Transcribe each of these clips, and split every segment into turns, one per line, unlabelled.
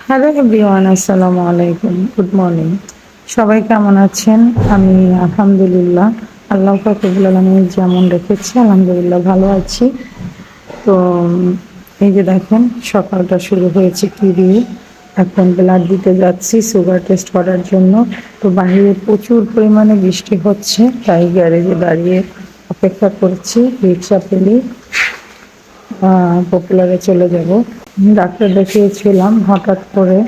Hello everyone, আসসালামু আলাইকুম, good morning. সবাই কেমন আছেন? আমি আলহামদুলিল্লাহ, আল্লাহ পাক রব্বুল আলামিন যেমন রেখেছি আলহামদুলিল্লাহ ভালো আছি। তো এই যে দেখেন সকালটা শুরু হয়েছে কি দিয়ে। এখন ব্লাড দিতে যাচ্ছি সুগার টেস্ট করার জন্য। তো বাইরে প্রচুর পরিমাণে বৃষ্টি হচ্ছে, তাই গ্যারেজে দাঁড়িয়ে অপেক্ষা করছি রিক্সা পেলে পপুলারে চলে যাব। ডাক্তার দেখিয়েছিলাম, হঠাৎ করে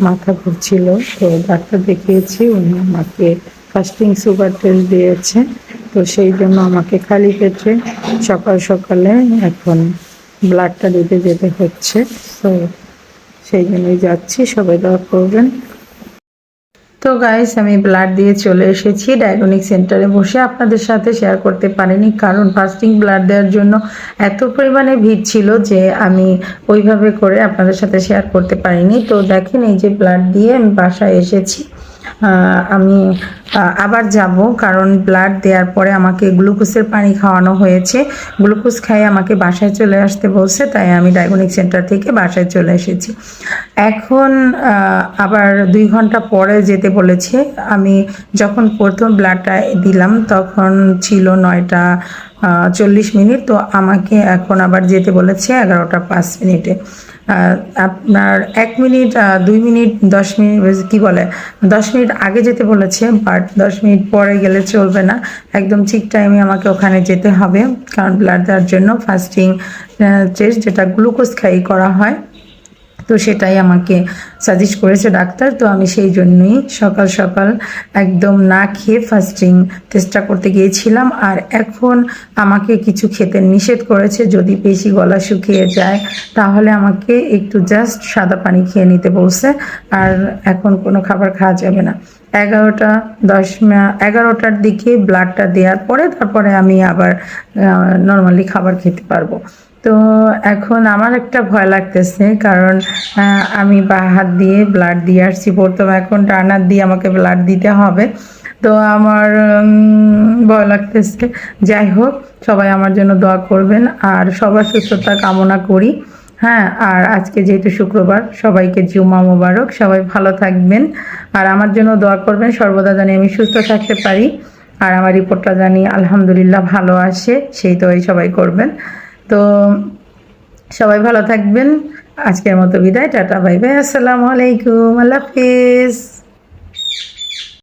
মাথা ঘুরছিল, তো ডাক্তার দেখিয়েছি, উনি আমাকে ফাস্টিং সুগার টেস্ট দিয়েছে। তো সেই জন্য আমাকে খালি পেটে সকাল সকালে এখন ব্লাডটা দিতে যেতে হচ্ছে। তো সেই জন্যই যাচ্ছি, সবাই দোয়া করবেন। তো গাইস, আমি ব্লাড দিয়ে চলে এসেছি ডায়াগনস্টিক সেন্টারে। বসে আপনাদের সাথে শেয়ার করতে পারিনি, কারণ ফাস্টিং ব্লাড দেওয়ার জন্য এত পরিমাণে ভিড় ছিল যে আমি ওইভাবে করে আপনাদের সাথে শেয়ার করতে পারিনি। তো দেখেন, এই যে ব্লাড দিয়ে আমি বাসায় এসেছি। আমি আবার যাব, কারণ ব্লাড দেওয়ার পরে আমাকে গ্লুকোজের পানি খাওয়ানো হয়েছে। গ্লুকোজ খাইয়ে আমাকে বাসায় চলে আসতে বলছে, তাই আমি ডায়াগনস্টিক সেন্টার থেকে বাসায় চলে এসেছি। এখন আবার 2 ঘন্টা পরে যেতে বলেছে। আমি যখন প্রথম ব্লাডটা দিলাম তখন ছিল 9টা 40 মিনিট। তো আমাকে এখন আবার যেতে বলেছে 11টা 5 মিনিটে। আপনার 1 মিনিট 2 মিনিট 10 মিনিট কি বলে 10 মিনিট আগে যেতে বলেছে, বাট 10 মিনিট পরে গেলে চলবে না। একদম ঠিক টাইমে আমাকে ওখানে যেতে হবে, কারণ ব্লাড দেওয়ার জন্য ফাস্টিং টেস্ট, যেটা গ্লুকোজ খাই করা হয়, তো সেটাই আমাকে সাজেস্ট করেছে ডাক্তার। তো আমি সেই জন্যই সকাল সকাল একদম না খেয়ে ফাস্টিং টেস্টটা করতে গিয়েছিলাম। আর এখন আমাকে কিছু খেতে নিষেধ করেছে, যদি বেশি গলা শুকিয়ে যায় তাহলে আমাকে একটু জাস্ট সাদা পানি খেয়ে নিতে বলছে। আর এখন কোনো খাবার খাওয়া যাবে না। 11টার দিকে ব্লাডটা দেওয়ার পরে তারপরে আমি আবার নর্মালি খাবার খেতে পারবো। তো এখন আমার একটা ভয় লাগতেছে, কারণ আমি বাঁ হাত দিয়ে ব্লাড দিয়ে আসছি প্রথম, এখন ডান হাত দিয়ে আমাকে ব্লাড দিতে হবে। তো আমার ভয় লাগতেছে। যাই হোক, সবাই আমার জন্য দোয়া করবেন আর সবার সুস্থতা কামনা করি। হ্যাঁ, আর আজকে যেহেতু শুক্রবার, সবাইকে জুমা মোবারক। সবাই ভালো থাকবেন আর আমার জন্য দোয়া করবেন, সর্বদা জানি আমি সুস্থ থাকতে পারি আর আমার রিপোর্টটা জানি আলহামদুলিল্লাহ ভালো আসে, সেই দোয়াই সবাই করবেন। তো সবাই ভালো থাকবেন। আজকের মতো বিদায়, টাটা, বাই বাই, আসসালামু আলাইকুম, আল্লাহ হাফেজ।